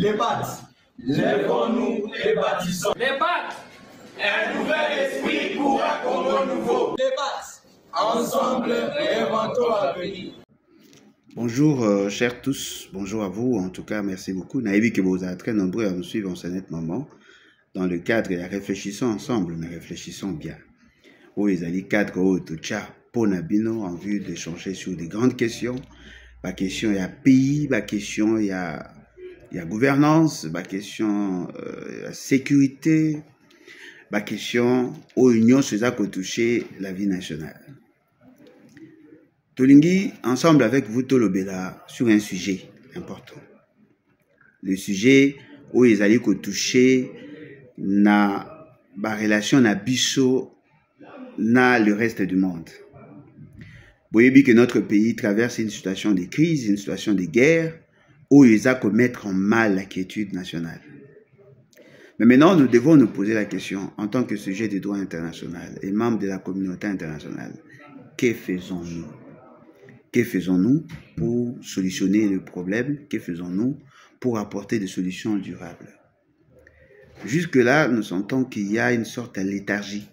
Débatte. Lèvons-nous et bâtissons. Débatte. Un nouvel esprit pour un Congo nouveau. Débatte. Ensemble, réinventons l'avenir. Bonjour chers tous, bonjour à vous, en tout cas merci beaucoup. Naïbi que vous êtes très nombreux à nous suivre en ce net moment. Dans le cadre, réfléchissons ensemble, mais réfléchissons bien. Oui, les alliés cadre au Toucha, Ponabino, en vue d'échanger sur des grandes questions. Ma question, il y a pays, ma question, il y a gouvernance, ma question, la sécurité, ma question, aux unions, c'est ça qui touché la vie nationale. Tolingi, ensemble avec vous, Tolobela, sur un sujet important. Le sujet où les alliés qui touché na ba relation na biso na le reste du monde. Vous voyez bien que notre pays traverse une situation de crise, une situation de guerre, où ils a qu'à mettre en mal la quiétude nationale. Mais maintenant, nous devons nous poser la question, en tant que sujet du droit international et membre de la communauté internationale, que faisons-nous? Que faisons-nous pour solutionner le problème? Que faisons-nous pour apporter des solutions durables? Jusque-là, nous sentons qu'il y a une sorte de léthargie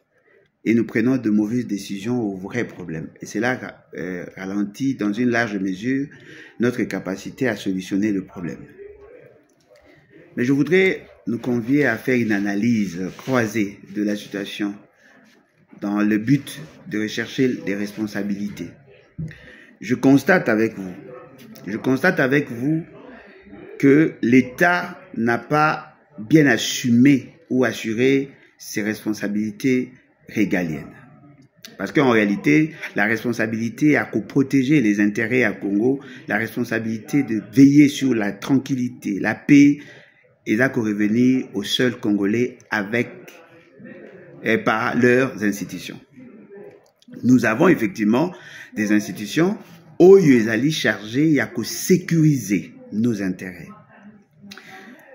et nous prenons de mauvaises décisions aux vrais problèmes. Et cela ralentit dans une large mesure notre capacité à solutionner le problème. Mais je voudrais nous convier à faire une analyse croisée de la situation dans le but de rechercher des responsabilités. Je constate avec vous que l'État n'a pas bien assumé ou assuré ses responsabilités régaliennes. Parce qu'en réalité, la responsabilité à protéger les intérêts à Congo, la responsabilité de veiller sur la tranquillité, la paix, et à revenir aux seuls Congolais avec et par leurs institutions. Nous avons effectivement des institutions où ils allaient charger à sécuriser nos intérêts.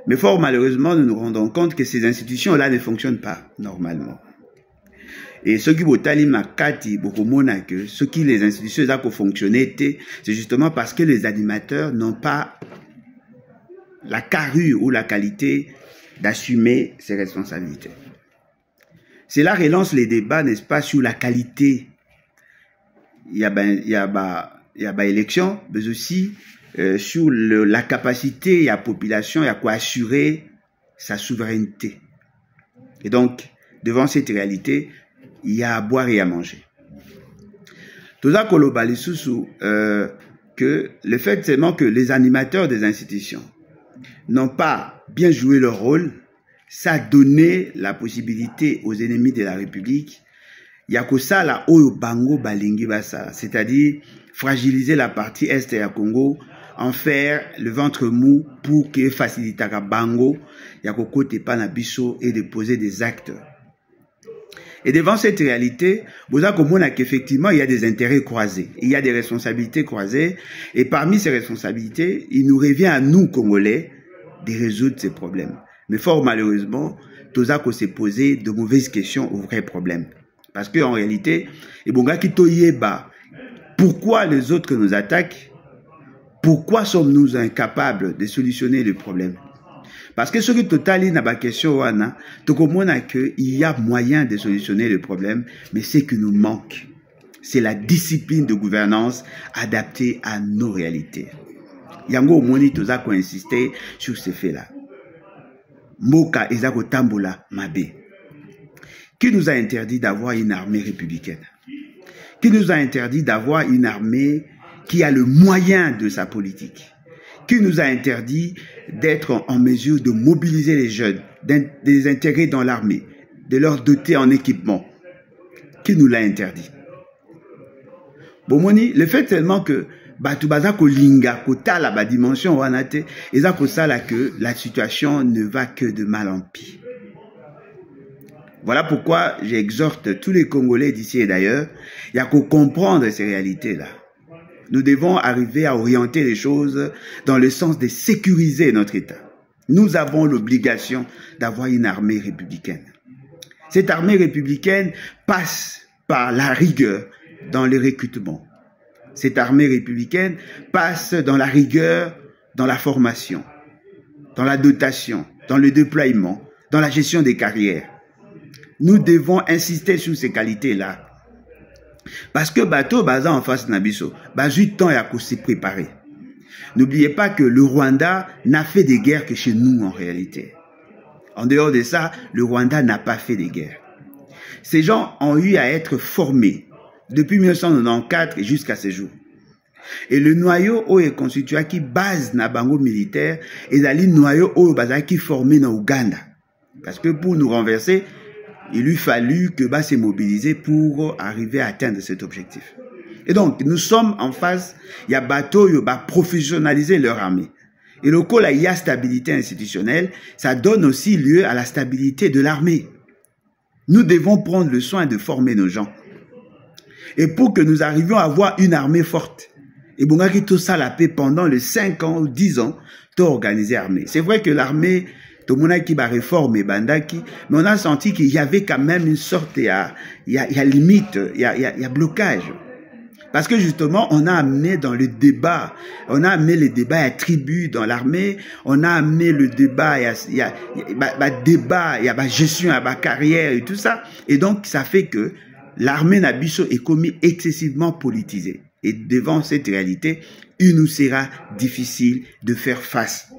Mais fort malheureusement, nous nous rendons compte que ces institutions-là ne fonctionnent pas normalement. Et ce qui les institutions ont fonctionné, c'est justement parce que les animateurs n'ont pas la carrure ou la qualité d'assumer ces responsabilités. Cela relance les débats, n'est-ce pas, sur la qualité. Il y a élection, mais aussi sur la capacité de la population à assurer sa souveraineté. Et donc, devant cette réalité, il y a à boire et à manger. Tout ça, que le fait seulement que les animateurs des institutions n'ont pas bien joué leur rôle, ça a donné la possibilité aux ennemis de la République, il y a que ça là, c'est-à-dire fragiliser la partie est de Congo, en faire le ventre mou pour que facilite la bango, il y a que côté panabiso et de poser des actes. Et devant cette réalité, vous avez compris qu'effectivement, il y a des intérêts croisés, il y a des responsabilités croisées, et parmi ces responsabilités, il nous revient à nous, Congolais, de résoudre ces problèmes. Mais fort malheureusement, tout ça qu'on s'est posé de mauvaises questions aux vrais problèmes. Parce qu'en réalité, pourquoi les autres nous attaquent? Pourquoi sommes-nous incapables de solutionner le problème? Parce que ce qui total n'a pas question, tout le monde a qu'il y a moyen de solutionner le problème, mais ce qui nous manque, c'est la discipline de gouvernance adaptée à nos réalités. Yango Moni Toza qui a insisté sur ces faits-là. Moka Ezako Tambola Mabe. Qui nous a interdit d'avoir une armée républicaine? Qui nous a interdit d'avoir une armée qui a le moyen de sa politique? Qui nous a interdit d'être en mesure de mobiliser les jeunes, de les intégrer dans l'armée, de leur doter en équipement? Qui nous l'a interdit? Bomoni, le fait tellement que Batubaza Kolinga, Kota la dimension wanate, eza kosala que la situation ne va que de mal en pis. Voilà pourquoi j'exhorte tous les Congolais d'ici et d'ailleurs, il y a qu'à comprendre ces réalités-là. Nous devons arriver à orienter les choses dans le sens de sécuriser notre État. Nous avons l'obligation d'avoir une armée républicaine. Cette armée républicaine passe par la rigueur dans le recrutement. Cette armée républicaine passe dans la rigueur dans la formation. dans la dotation, dans le déploiement, dans la gestion des carrières. Nous devons insister sur ces qualités-là. Parce que bateau baza en face nabiso, bazui temps à se préparer. N'oubliez pas que le Rwanda n'a fait des guerres que chez nous en réalité. En dehors de ça, le Rwanda n'a pas fait des guerres. Ces gens ont eu à être formés depuis 1994 jusqu'à ce jour. Et le noyau est constitué qui base na bango militaire et le noyau qui formé na Ouganda. Parce que pour nous renverser, il lui fallu que se mobiliser pour arriver à atteindre cet objectif. Et donc, nous sommes en phase, il y a bateau, il va professionnaliser leur armée. Et le coup, là, il y a stabilité institutionnelle, ça donne aussi lieu à la stabilité de l'armée. Nous devons prendre le soin de former nos gens. Et pour que nous arrivions à avoir une armée forte, et bon, tout ça la paix pendant les 5 ans ou 10 ans, tout organisé armée. C'est vrai que l'armée, tout le monde qui va réformer Bandaki, mais on a senti qu'il y avait quand même une sorte, il y a limite, il y a blocage. Parce que justement, on a amené dans le débat, on a amené le débat à tribu dans l'armée, on a amené le débat, il y a gestion, à carrière et tout ça. Et donc, ça fait que l'armée Nabiso est commis excessivement politisée. Et devant cette réalité, il nous sera difficile de faire face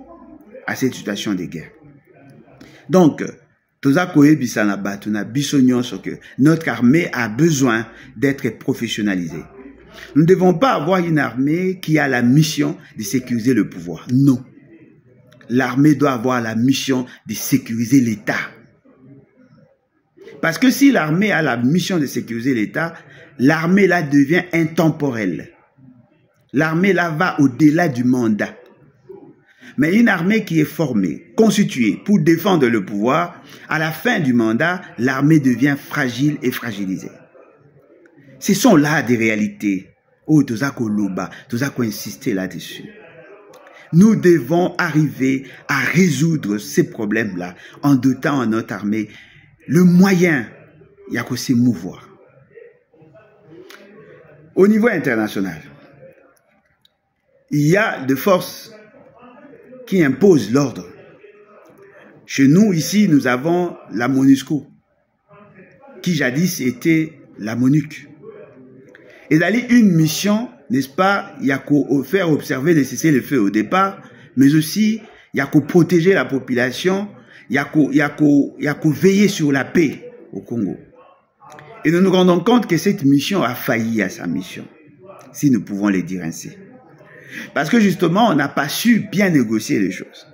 à cette situation de guerre. Donc, notre armée a besoin d'être professionnalisée. Nous ne devons pas avoir une armée qui a la mission de sécuriser le pouvoir. Non. L'armée doit avoir la mission de sécuriser l'État. Parce que si l'armée a la mission de sécuriser l'État, l'armée là devient intemporelle. L'armée là va au-delà du mandat. Mais une armée qui est formée, constituée pour défendre le pouvoir, à la fin du mandat, l'armée devient fragile et fragilisée. Ce sont là des réalités. Oh, tout ça qu'on insister là-dessus. Nous devons arriver à résoudre ces problèmes-là en dotant à notre armée le moyen, il y a que se mouvoir. Au niveau international, il y a des forces qui imposent l'ordre. Chez nous, ici, nous avons la MONUSCO, qui jadis était la MONUC. Et d'aller une mission, n'est-ce pas, il y a qu'à faire observer les cessez-le-feu au départ, mais aussi, il y a qu'à protéger la population, il y a qu'à veiller sur la paix au Congo. Et nous nous rendons compte que cette mission a failli à sa mission, si nous pouvons le dire ainsi. Parce que justement, on n'a pas su bien négocier les choses.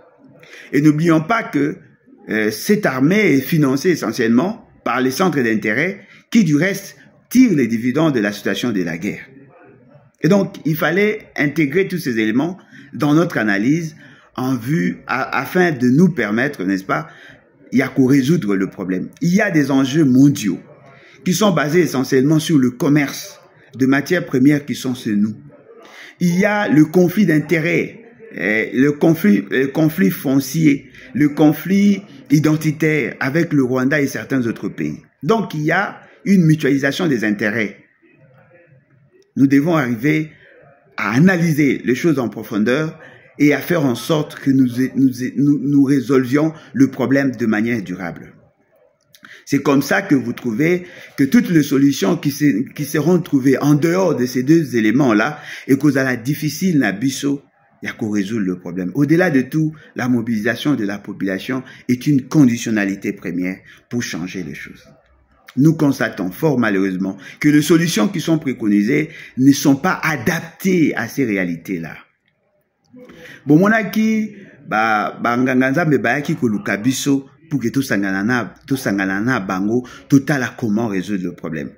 Et n'oublions pas que cette armée est financée essentiellement par les centres d'intérêt qui, du reste, tirent les dividendes de la situation de la guerre. Et donc, il fallait intégrer tous ces éléments dans notre analyse en vue, afin de nous permettre, n'est-ce pas, il y a qu'à résoudre le problème. Il y a des enjeux mondiaux qui sont basés essentiellement sur le commerce de matières premières qui sont chez nous. Il y a le conflit d'intérêts, le conflit foncier, le conflit identitaire avec le Rwanda et certains autres pays. Donc, il y a une mutualisation des intérêts. Nous devons arriver à analyser les choses en profondeur et à faire en sorte que nous résolvions le problème de manière durable. C'est comme ça que vous trouvez que toutes les solutions qui seront trouvées en dehors de ces deux éléments-là et qu'aux la difficile nabiso, il y a qu'à résoudre le problème. Au-delà de tout, la mobilisation de la population est une conditionnalité première pour changer les choses. Nous constatons fort malheureusement que les solutions qui sont préconisées ne sont pas adaptées à ces réalités-là. Bon, mon aki, nganganza mebayaki koluka biso pour que tout sanganana bango total comment résoudre le problème.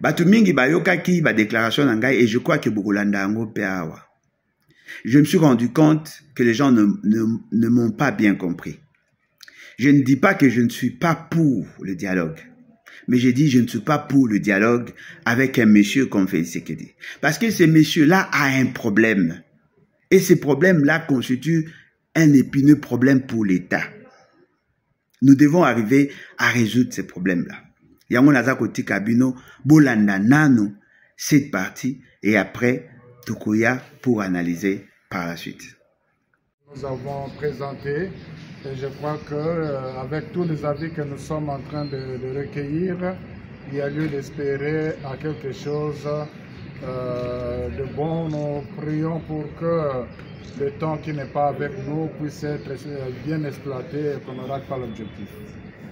Batu mingi bayoka ki ba déclaration nangai et je crois que bokolanda ngo peawa. Je me suis rendu compte que les gens ne m'ont pas bien compris. Je ne dis pas que je ne suis pas pour le dialogue. Mais j'ai dit, je ne suis pas pour le dialogue avec un monsieur comme Félix Tshisekedi. Parce que ce monsieur-là a un problème. Et ce problème-là constitue un épineux problème pour l'État. Nous devons arriver à résoudre ces problèmes-là. Yango nazakoti kabino, bolanda nano, cette partie, et après, Tukoya pour analyser par la suite. Nous avons présenté et je crois qu'avec tous les avis que nous sommes en train de recueillir, il y a lieu d'espérer à quelque chose de bon. Nous prions pour que le temps qui n'est pas avec nous puisse être bien exploité et qu'on ne rate pas l'objectif.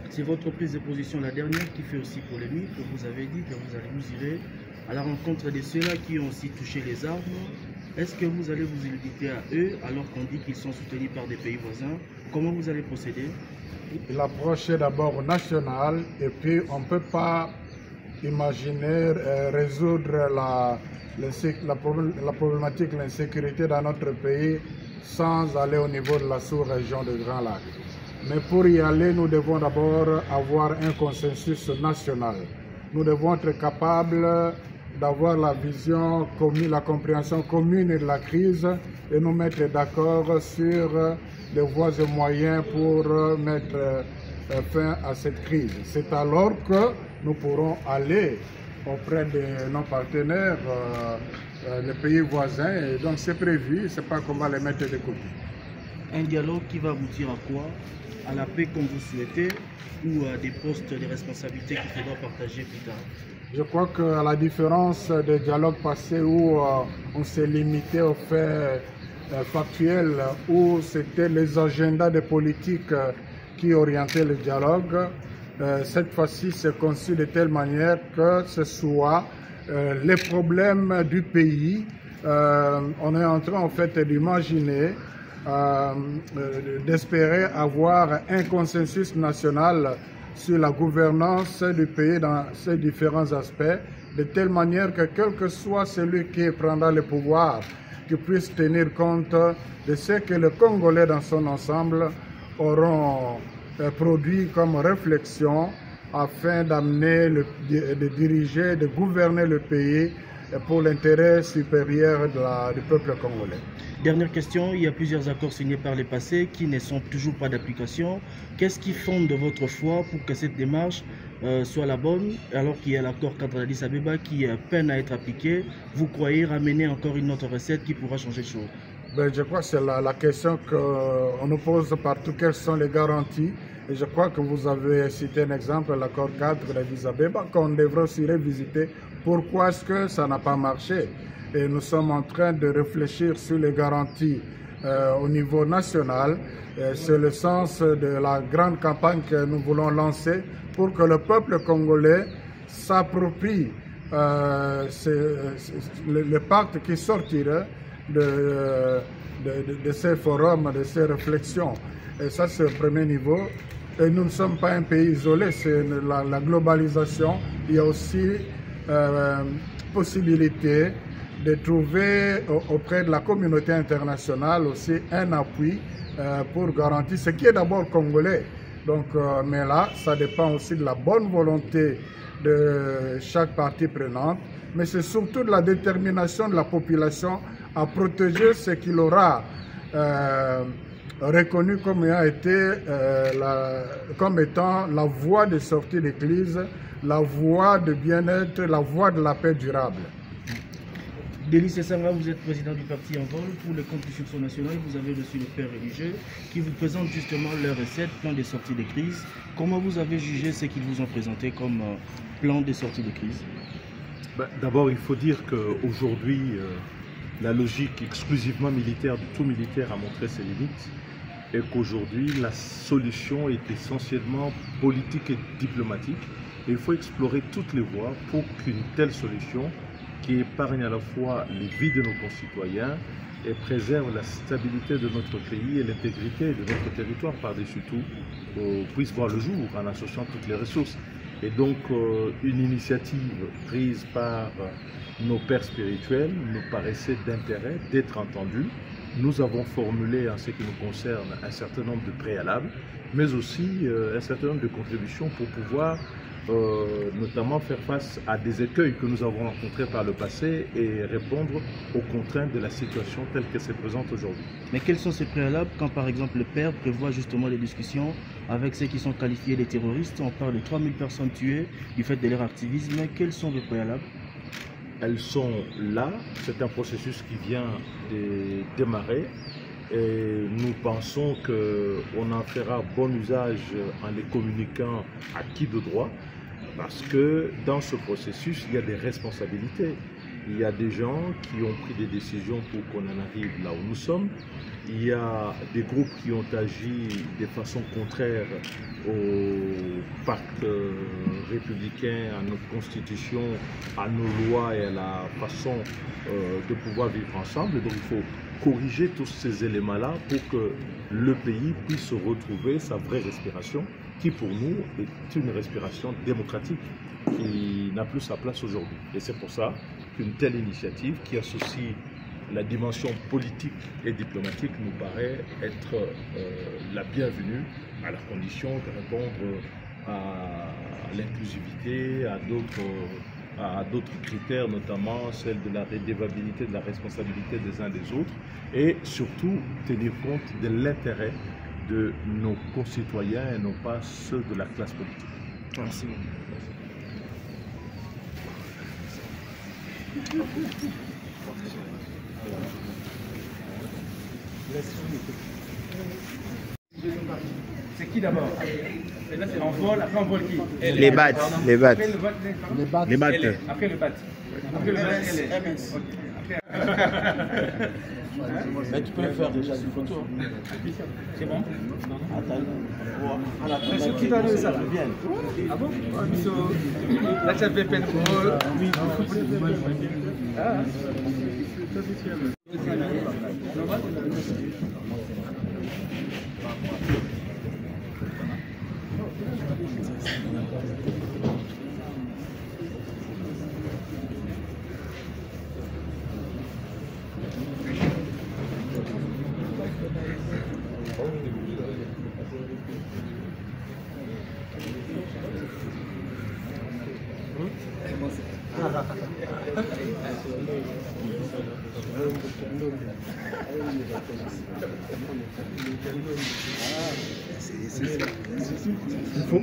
C'est votre prise de position, la dernière, qui fait aussi polémique. Vous avez dit que vous irez à la rencontre de ceux-là qui ont aussi touché les armes. Est-ce que vous allez vous inviter à eux alors qu'on dit qu'ils sont soutenus par des pays voisins? Comment vous allez procéder? L'approche est d'abord nationale et puis on ne peut pas imaginer résoudre la problématique de l'insécurité dans notre pays sans aller au niveau de la sous-région de Grand Lac. Mais pour y aller, nous devons d'abord avoir un consensus national. Nous devons être capables d'avoir la vision commune, la compréhension commune de la crise et nous mettre d'accord sur les voies et moyens pour mettre fin à cette crise. C'est alors que nous pourrons aller auprès de nos partenaires, les pays voisins, et donc c'est prévu, c'est pas qu'on va les mettre de côté. Un dialogue qui va aboutir à quoi? À la paix comme vous souhaitez ou à des postes de responsabilité qu'il faudra partager plus tard? Je crois qu'à la différence des dialogues passés où on s'est limité aux faits factuels, où c'était les agendas de politique qui orientaient le dialogue, cette fois-ci c'est conçu de telle manière que ce soit les problèmes du pays. On est en train en fait d'imaginer, d'espérer avoir un consensus national sur la gouvernance du pays dans ses différents aspects, de telle manière que quel que soit celui qui prendra le pouvoir, qu'il puisse tenir compte de ce que les Congolais dans son ensemble auront produit comme réflexion afin d'amener, de diriger, de gouverner le pays pour l'intérêt supérieur du peuple congolais. Dernière question, il y a plusieurs accords signés par les passés qui ne sont toujours pas d'application. Qu'est-ce qui fonde votre foi pour que cette démarche soit la bonne, alors qu'il y a l'accord cadre d'Addis Abeba qui peine à être appliqué? Vous croyez ramener encore une autre recette qui pourra changer les choses? Je crois que c'est la question qu'on nous pose partout. Quelles sont les garanties? Et je crois que vous avez cité un exemple, l'accord cadre d'Addis Abeba, qu'on devrait aussi revisiter. Pourquoi est-ce que ça n'a pas marché? Et nous sommes en train de réfléchir sur les garanties au niveau national. C'est le sens de la grande campagne que nous voulons lancer pour que le peuple congolais s'approprie le pacte qui sortira de ces forums, de ces réflexions. Et ça, c'est le premier niveau. Et nous ne sommes pas un pays isolé, c'est la globalisation. Il y a aussi possibilité de trouver auprès de la communauté internationale aussi un appui pour garantir ce qui est d'abord congolais. Donc, mais là, ça dépend aussi de la bonne volonté de chaque partie prenante, mais c'est surtout de la détermination de la population à protéger ce qu'il aura reconnu comme ayant été comme étant la voie de sortie de crise, la voie de bien-être, la voie de la paix durable. Denis Sanga, vous êtes président du parti Envol. Pour les constructions nationales, vous avez reçu le père religieux qui vous présente justement leur recette, plan de sortie de crise. Comment vous avez jugé ce qu'ils vous ont présenté comme plan de sortie de crise? D'abord, il faut dire qu'aujourd'hui, la logique exclusivement militaire de tout militaire a montré ses limites et qu'aujourd'hui, la solution est essentiellement politique et diplomatique. Et il faut explorer toutes les voies pour qu'une telle solution qui épargne à la fois les vies de nos concitoyens et préserve la stabilité de notre pays et l'intégrité de notre territoire par-dessus tout, puisse voir le jour en associant toutes les ressources. Et donc, une initiative prise par nos pères spirituels nous paraissait d'intérêt d'être entendue. Nous avons formulé, en ce qui nous concerne, un certain nombre de préalables, mais aussi un certain nombre de contributions pour pouvoir notamment faire face à des écueils que nous avons rencontrés par le passé et répondre aux contraintes de la situation telle qu'elle se présente aujourd'hui. Mais quels sont ces préalables quand par exemple le père prévoit justement des discussions avec ceux qui sont qualifiés de terroristes? On parle de 3000 personnes tuées du fait de leur activisme. Quels sont les préalables? Elles sont là, c'est un processus qui vient de démarrer Et nous pensons qu'on en fera bon usage en les communiquant à qui de droit, parce que dans ce processus, il y a des responsabilités. Il y a des gens qui ont pris des décisions pour qu'on en arrive là où nous sommes. Il y a des groupes qui ont agi de façon contraire au pacte républicain, à notre constitution, à nos lois et à la façon de pouvoir vivre ensemble. Donc il faut corriger tous ces éléments-là pour que le pays puisse retrouver sa vraie respiration, qui pour nous est une respiration démocratique qui n'a plus sa place aujourd'hui. Et c'est pour ça qu'une telle initiative qui associe la dimension politique et diplomatique nous paraît être la bienvenue, à la condition de répondre à l'inclusivité, à d'autres critères, notamment celle de la redevabilité, de la responsabilité des uns des autres, et surtout tenir compte de l'intérêt de nos concitoyens et non pas ceux de la classe politique. Merci. C'est qui d'abord? On vole, après on vole qui? Les battes, les battes. Les battes. Après le bat. Après le bat, elle est. Mais tu peux le faire déjà une photo. C'est bon? Attends. Qui t'a donné ça? Ah bon? Là, tu as fait peine.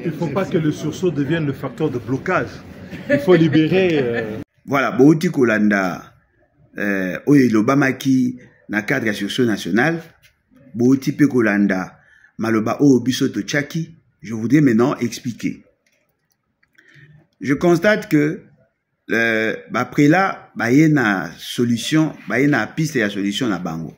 Il ne faut pas que le sursaut devienne le facteur de blocage. Il faut libérer... Voilà, Bouti Kolanda, l'Obamaki, na cadre de sursaut national, Bouti Pekolanda, Maloba Obisoto Tchaki, je voudrais maintenant expliquer. Je constate que après là, il y a une solution, il y a une piste et une solution na bango.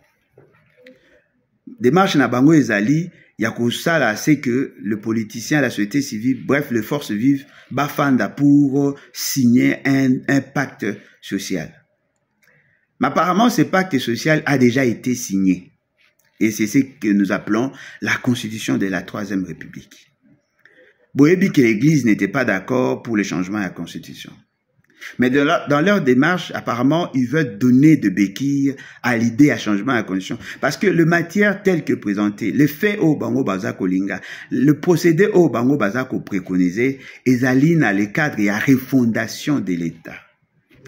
Démarche na bango ezali, il y a ça là, c'est que le politicien, la société civile, bref, les forces vives, bafanda pour signer un pacte social. Mais apparemment, ce pacte social a déjà été signé. Et c'est ce que nous appelons la Constitution de la Troisième République. Boyebi que l'Église n'était pas d'accord pour le changement de la Constitution. Mais dans leur démarche, apparemment, ils veulent donner de béquilles à l'idée à changement de la Constitution. Parce que le matière tel que présenté, les faits au Bango Bazako Linga, le procédé au Bango Bazako préconisé, ils alignent à les cadres et à refondation de l'État.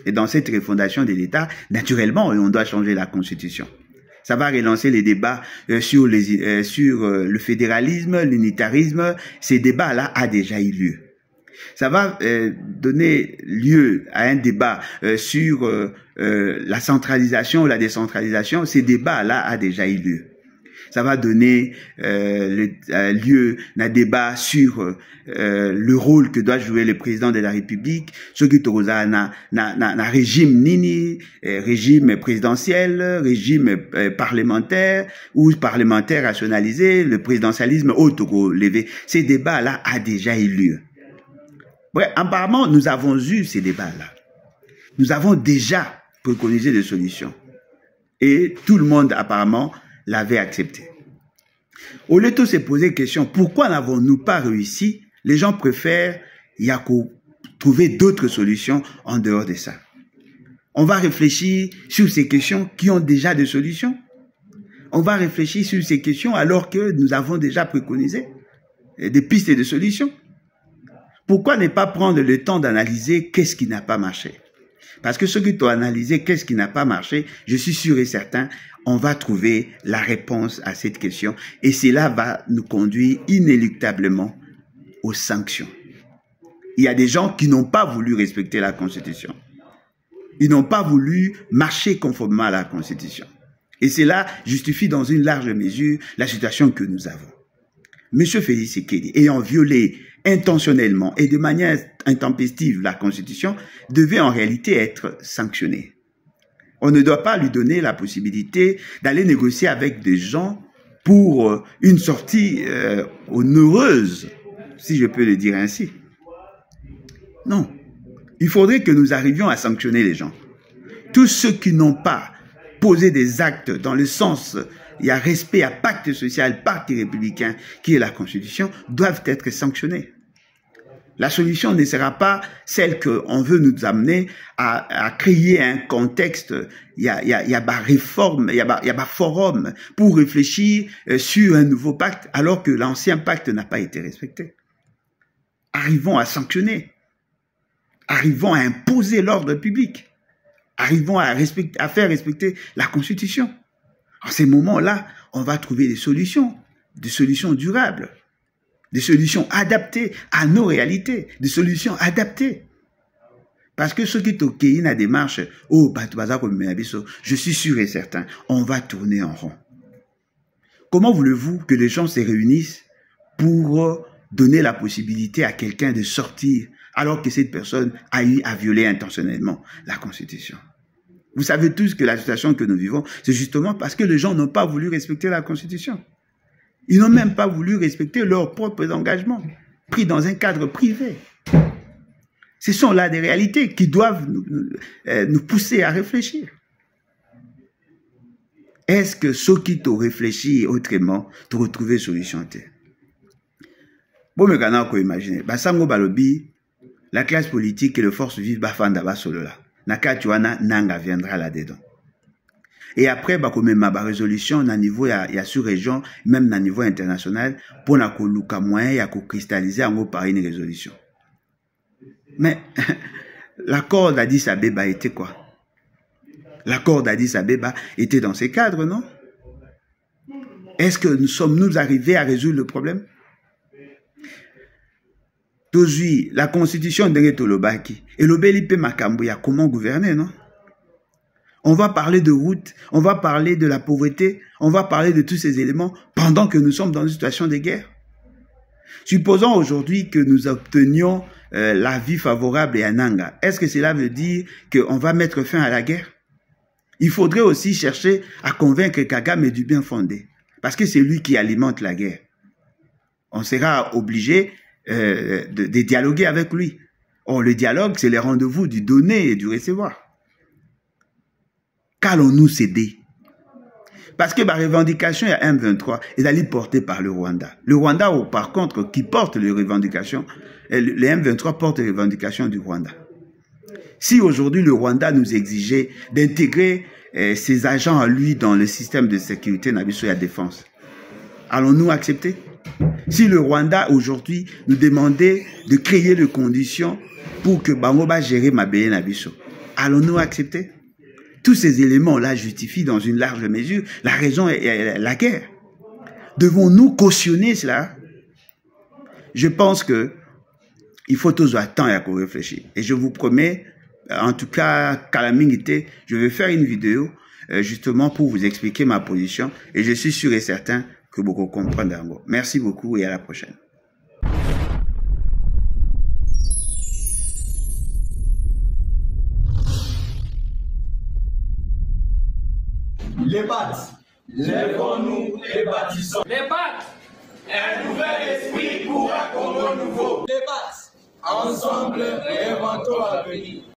Et dans cette refondation de l'État, naturellement, on doit changer la Constitution. Ça va relancer les débats sur le fédéralisme, l'unitarisme. Ces débats-là ont déjà eu lieu. Ça va donner lieu à un débat sur la centralisation ou la décentralisation. Ces débats-là ont déjà eu lieu. Ça va donner lieu à un débat sur le rôle que doit jouer le président de la République, ce qui est na régime nini, régime présidentiel, régime parlementaire ou parlementaire rationalisé, le présidentialisme auto-levé. Ces débats-là ont déjà eu lieu. Ouais, apparemment, nous avons eu ces débats-là. Nous avons déjà préconisé des solutions. Et tout le monde, apparemment, l'avait accepté. Au lieu de se poser la question, pourquoi n'avons-nous pas réussi? Les gens préfèrent trouver d'autres solutions en dehors de ça. On va réfléchir sur ces questions qui ont déjà des solutions. On va réfléchir sur ces questions alors que nous avons déjà préconisé des pistes et des solutions. Pourquoi ne pas prendre le temps d'analyser qu'est-ce qui n'a pas marché? Parce que ceux qui ont analysé qu'est-ce qui n'a pas marché, je suis sûr et certain, on va trouver la réponse à cette question. Et cela va nous conduire inéluctablement aux sanctions. Il y a des gens qui n'ont pas voulu respecter la Constitution. Ils n'ont pas voulu marcher conformément à la Constitution. Et cela justifie dans une large mesure la situation que nous avons. M. Félix Tshisekedi, ayant violé intentionnellement et de manière intempestive la Constitution, devait en réalité être sanctionné. On ne doit pas lui donner la possibilité d'aller négocier avec des gens pour une sortie onéreuse, si je peux le dire ainsi. Non. Il faudrait que nous arrivions à sanctionner les gens. Tous ceux qui n'ont pas posé des actes dans le sens, il y a respect à pacte social, pacte républicain, qui est la Constitution, doivent être sanctionnés. La solution ne sera pas celle qu'on veut nous amener à créer un contexte, il y a pas réforme, il y a pas forum pour réfléchir sur un nouveau pacte alors que l'ancien pacte n'a pas été respecté. Arrivons à sanctionner. Arrivons à imposer l'ordre public. Arrivons à faire respecter la Constitution. En ces moments-là, on va trouver des solutions durables, des solutions adaptées à nos réalités, des solutions adaptées. Parce que ceux qui toquent la démarche, je suis sûr et certain, on va tourner en rond. Comment voulez-vous que les gens se réunissent pour donner la possibilité à quelqu'un de sortir alors que cette personne a eu à violer intentionnellement la Constitution? Vous savez tous que la situation que nous vivons, c'est justement parce que les gens n'ont pas voulu respecter la Constitution. Ils n'ont même pas voulu respecter leurs propres engagements, pris dans un cadre privé. Ce sont là des réalités qui doivent nous pousser à réfléchir. Est-ce que ceux qui t'ont réfléchi autrement t'ont retrouvé solution? Bon, mais quand on imagine, Basango Balobi, la classe politique et les forces vives bafanda basolola. Nakatuana Nanga viendra là-dedans. Et après, même ma résolution, na niveau, il y a sous-région, même na niveau international, pour na koluka moyen, il y a cristalliser en haut par une résolution. Mais, l'accord d'Addis Abeba était quoi? L'accord d'Addis Abeba était dans ces cadres, non? Est-ce que nous sommes arrivés à résoudre le problème? Aujourd'hui, la constitution de Tolobaki, et l'Obelipe Makambouya, comment gouverner, non? On va parler de route, on va parler de la pauvreté, on va parler de tous ces éléments pendant que nous sommes dans une situation de guerre. Supposons aujourd'hui que nous obtenions l'avis favorable à Nanga. Est-ce que cela veut dire qu'on va mettre fin à la guerre? Il faudrait aussi chercher à convaincre Kagame du bien fondé, parce que c'est lui qui alimente la guerre. On sera obligé de dialoguer avec lui. Or, le dialogue, c'est les rendez-vous du donner et du recevoir. Qu'allons-nous céder? Parce que la revendication à M23 est allée portée par le Rwanda. Le Rwanda, par contre, qui porte les revendications, les M23 portent les revendications du Rwanda. Si aujourd'hui le Rwanda nous exigeait d'intégrer ses agents à lui dans le système de sécurité nabiso et à défense, allons-nous accepter? Si le Rwanda aujourd'hui nous demandait de créer les conditions pour que Bangoba gère Mabeye Nabiso, allons-nous accepter? Tous ces éléments-là justifient dans une large mesure la raison et la guerre. Devons-nous cautionner cela? Je pense que il faut toujours attendre à réfléchir. Et je vous promets, en tout cas, Kalamingité, je vais faire une vidéo justement pour vous expliquer ma position. Et je suis sûr et certain que beaucoup comprendront. Merci beaucoup et à la prochaine. Les battes, lèvons-nous et bâtissons. Les battes, Un nouvel esprit pour un Congo nouveau. les battes. Ensemble, réinventons l'avenir.